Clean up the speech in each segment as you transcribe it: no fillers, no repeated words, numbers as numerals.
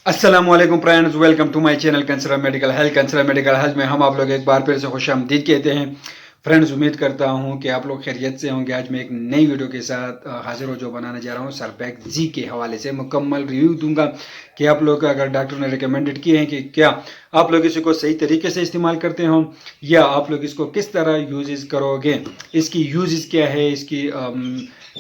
अस्सलाम वालेकुम friends, welcome to my channel consult medical health. Consult medical health में हम आप लोग एक बार फिर से खुशामदीद कहते हैं। फ्रेंड्स, उम्मीद करता हूं कि आप लोग खैरियत से होंगे। आज मैं एक नई वीडियो के साथ हाजिर हो जो बनाने जा रहा हूं। सरबैक जी के हवाले से मुकम्मल रिव्यू दूंगा कि आप लोग अगर डॉक्टर ने रिकमेंडेड किए हैं कि क्या आप लोग इसको सही तरीके से इस्तेमाल करते हो या आप लोग इसको किस तरह यूजेस करोगे, इसकी यूजेस क्या है, इसकी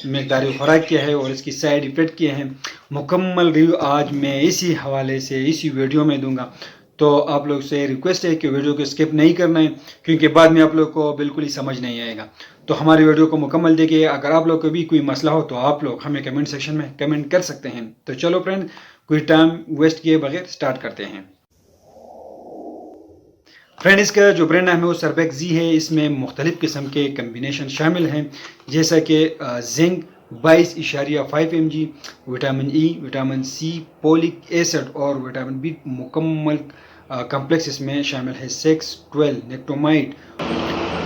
मकदार खुराक क्या है और इसकी साइड इफ़ेक्ट क्या है। मुकम्मल रिव्यू आज मैं इसी हवाले से इसी वीडियो में दूंगा। तो आप लोग से रिक्वेस्ट है कि वीडियो को स्किप नहीं करना है, क्योंकि बाद में आप लोग को बिल्कुल ही समझ नहीं आएगा। तो हमारी वीडियो को मुकम्मल देखिए। अगर आप लोग को भी कोई मसला हो तो आप लोग हमें कमेंट सेक्शन में कमेंट कर सकते हैं। तो चलो फ्रेंड, कोई टाइम वेस्ट किए बगैर स्टार्ट करते हैं। फ्रेंड, इसका जो ब्रांड नाम है वो सरबैक जी है। इसमें मुख्तलिफ़ किस्म के कम्बिनेशन शामिल हैं, जैसा कि zinc 22.5 mg, vitamin E, vitamin C, folic acid और विटामिन बी मुकम्मल कम्प्लेक्स इसमें शामिल है। 612 नेक्टोमाइड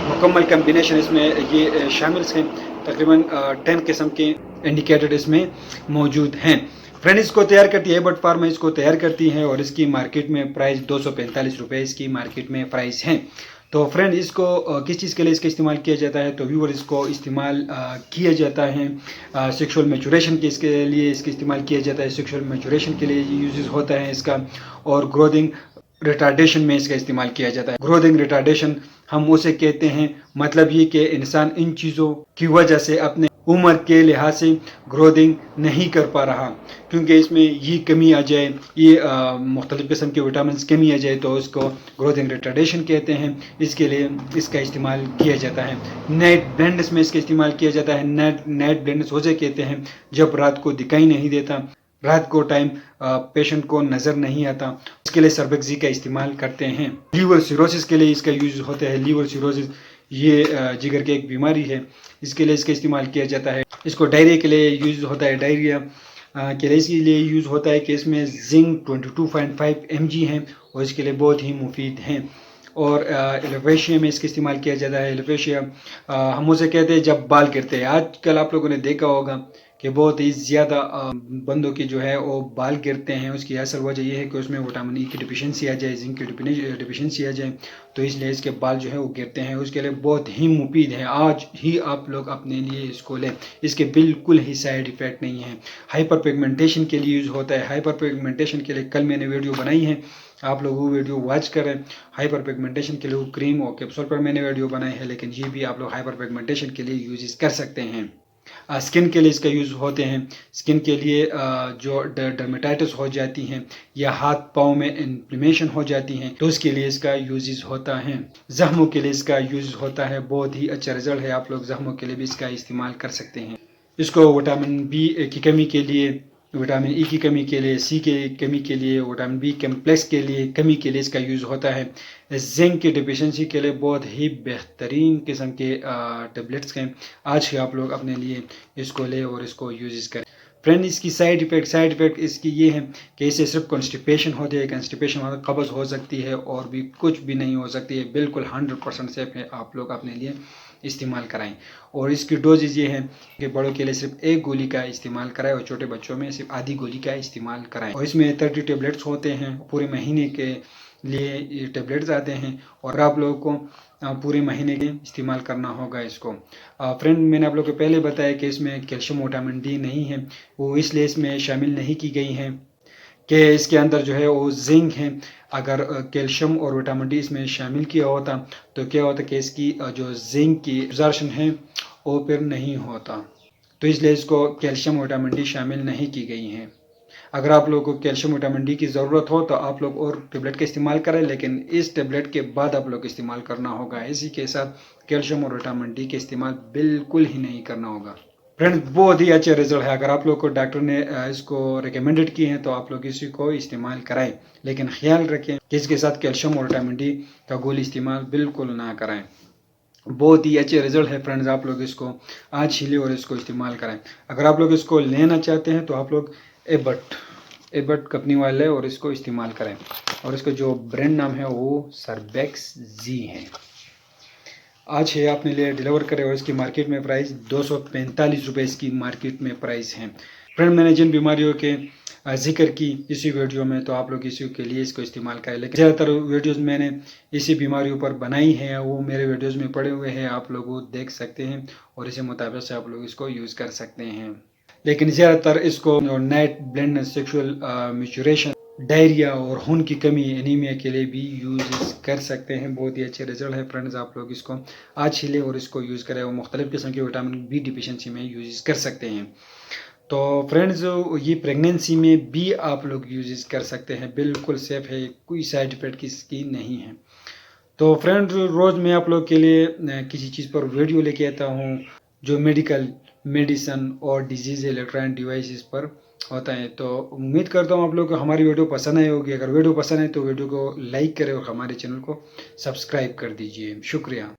मुकम्मल कम्बिनेशन इसमें ये शामिल हैं। तकरीबन 10 किस्म के इंडिकेटेड इसमें मौजूद हैं। फ्रेंड, इसको तैयार करती है बट फार्मा इसको तैयार करती है और इसकी मार्केट में प्राइस 245 रुपये इसकी मार्केट में प्राइस है। तो फ्रेंड, इसको किस चीज़ के लिए इसका इस्तेमाल किया जाता है, तो व्यूअर इसको इस्तेमाल किया जाता है सेक्सुअल मैचुरेशन के इसके लिए इसका इस्तेमाल किया जाता है। सेक्सुअल मैचुरेशन के लिए यूज होता है इसका, और ग्रोथिंग रिटार्डेशन में इसका इस्तेमाल किया जाता है। ग्रोथिंग रिटार्डेशन हम उसे कहते हैं, मतलब ये कि इंसान इन चीज़ों की वजह से अपने उम्र के लिहाज से ग्रोथिंग नहीं कर पा रहा, क्योंकि इसमें ये कमी आ जाए, ये मुख्तलिफ़ किस्म के विटामिन कमी आ जाए तो उसको ग्रोथिंग रिटार्डेशन कहते हैं। इसके लिए इसका इस्तेमाल किया जाता है। नाइट ब्लेंड्स में इसका इस्तेमाल किया जाता है। नाइट ब्लेंड्स उसे कहते हैं जब रात को दिखाई नहीं देता, रात को टाइम पेशेंट को नज़र नहीं आता, इसके लिए सरबैक जी का इस्तेमाल करते हैं। लीवर सिरोसिस के लिए इसका यूज होता है। लीवर सिरोसिस ये जिगर की एक बीमारी है, इसके लिए इसका इस्तेमाल किया जाता है। इसको डायरिया के लिए यूज होता है। डायरिया के लिए इसके लिए यूज़ होता है कि इसमें जिंक 22.5 mg है और इसके लिए बहुत ही मुफीद हैं। और एलोपेशिया में इसका इस्तेमाल किया जाता है। एलोपेशिया हम उसे कहते हैं जब बाल गिरते हैं। आजकल आप लोगों ने देखा होगा कि बहुत ही ज़्यादा बंदों की जो है वो बाल गिरते हैं। उसकी असल वजह यह है कि उसमें विटामिन ई की डिफिशिएंसी आ जाए, जिंक की डिफिशिएंसी आ जाए, तो इसलिए इसके बाल जो है वो गिरते हैं। उसके लिए बहुत ही मुफीद है। आज ही आप लोग अपने लिए इसको लें, इसके बिल्कुल ही साइड इफ़ेक्ट नहीं है। हाइपर पिगमेंटेशन के लिए यूज़ होता है। हाइपर पिगमेंटेशन के लिए कल मैंने वीडियो बनाई है, आप लोग वो वीडियो वॉच करें। हाइपर पिगमेंटेशन के लिए वो क्रीम और कैप्सूल पर मैंने वीडियो बनाई है, लेकिन ये भी आप लोग हाइपर पिगमेंटेशन के लिए यूज कर सकते हैं। स्किन के लिए इसका यूज़ होते हैं। स्किन के लिए जो डर्मेटाइटिस हो जाती हैं या हाथ पाँव में इन्फ्लेमेशन हो जाती हैं तो उसके लिए इसका यूज होता है। जख्मों के लिए इसका यूज होता है। बहुत ही अच्छा रिजल्ट है। आप लोग जख्मों के लिए भी इसका इस्तेमाल कर सकते हैं। इसको विटामिन बी की कमी के लिए, विटामिन ई की कमी के लिए, सी की कमी के लिए, विटामिन बी कम्प्लेक्स के लिए कमी के लिए इसका यूज़ होता है। जिंक की डिफिशिएंसी के लिए बहुत ही बेहतरीन किस्म के टेबलेट्स हैं। आज ही आप लोग अपने लिए इसको ले और इसको यूज करें। फ्रेंड, इसकी साइड इफ़ेक्ट इसकी ये है कि इससे सिर्फ कॉन्स्टिपेशन होती है। कॉन्स्टिपेशन मतलब कब्ज़ हो सकती है और भी कुछ भी नहीं हो सकती है। बिल्कुल 100% सेफ है। आप लोग अपने लिए इस्तेमाल कराएं। और इसकी डोजेज ये है कि बड़ों के लिए सिर्फ एक गोली का इस्तेमाल कराएं और छोटे बच्चों में सिर्फ आधी गोली का इस्तेमाल कराएं। और इसमें 30 टेबलेट्स होते हैं। पूरे महीने के लिए ये टेबलेट्स आते हैं और आप लोगों को पूरे महीने के इस्तेमाल करना होगा इसको। फ्रेंड, मैंने आप लोगों को पहले बताया कि इसमें कैल्शियम विटामिन डी नहीं है, वो इसलिए इसमें शामिल नहीं की गई हैं कि इसके अंदर जो है वो जिंक है। अगर कैल्शियम और विटामिन डी इसमें शामिल किया होता तो क्या होता कि इसकी जो जिंक की एब्जॉर्प्शन है वो फिर नहीं होता, तो इसलिए इसको कैल्शियम विटामिन डी शामिल नहीं की गई हैं। अगर आप लोगों को कैल्शियम विटामिन डी की ज़रूरत हो तो आप लोग और टेबलेट का इस्तेमाल करें, लेकिन इस टेबलेट के बाद आप लोग इस्तेमाल करना होगा। इसी के साथ कैल्शियम और विटामिन डी के इस्तेमाल बिल्कुल ही नहीं करना होगा। फ्रेंड्स, बहुत ही अच्छे रिजल्ट है। अगर आप लोग को डॉक्टर ने इसको रिकमेंडेड किए हैं तो आप लोग इसी को इस्तेमाल कराएं, लेकिन ख्याल रखें कि इसके साथ कैल्शियम और विटामिन डी का गोली इस्तेमाल बिल्कुल ना कराएं। बहुत ही अच्छे रिजल्ट है फ्रेंड्स। आप लोग इसको आज ही ले और इसको इस्तेमाल कराएं। अगर आप लोग इसको लेना चाहते हैं तो आप लोग एबट कंपनी वाले और इसको इस्तेमाल करें। और इसका जो ब्रांड नाम है वो सरबैक जी है। आज है अपने लिए डिलीवर करें और इसकी मार्केट में प्राइस 245 रुपये इसकी मार्केट में प्राइस है। फ्रेंड मैंने जिन बीमारियों के जिक्र की इसी वीडियो में, तो आप लोग इसी के लिए इसको इस्तेमाल करें। लेकिन ज़्यादातर वीडियोस मैंने इसी बीमारियों पर बनाई हैं, वो मेरे वीडियोस में पड़े हुए हैं, आप लोग वो देख सकते हैं और इसी मुताबिक से आप लोग इसको यूज़ कर सकते हैं। लेकिन ज़्यादातर इसको night blindness, sexual maturation, diarrhoea और खून की कमी, एनीमिया के लिए भी यूज़ कर सकते हैं। बहुत ही अच्छे रिजल्ट है फ्रेंड्स, आप लोग इसको आज ही लें और इसको यूज़ करें और मुख्तलिफ़ किस्म के विटामिन बी डिफिशेंसी में यूज़ कर सकते हैं। तो फ्रेंड्स ये प्रेगनेंसी में भी आप लोग यूज़ कर सकते हैं, बिल्कुल सेफ़ है, कोई साइड इफ़ेक्ट इसकी नहीं है। तो फ्रेंड्स रोज़ मैं आप लोग के लिए किसी चीज़ पर वीडियो लेके आता हूँ जो मेडिकल, मेडिसन और डिजीज़ इलेक्ट्रॉनिक डिवाइसेस पर होता है। तो उम्मीद करता हूँ आप लोग को हमारी वीडियो पसंद आई होगी। अगर वीडियो पसंद है तो वीडियो को लाइक करें और हमारे चैनल को सब्सक्राइब कर दीजिए। शुक्रिया।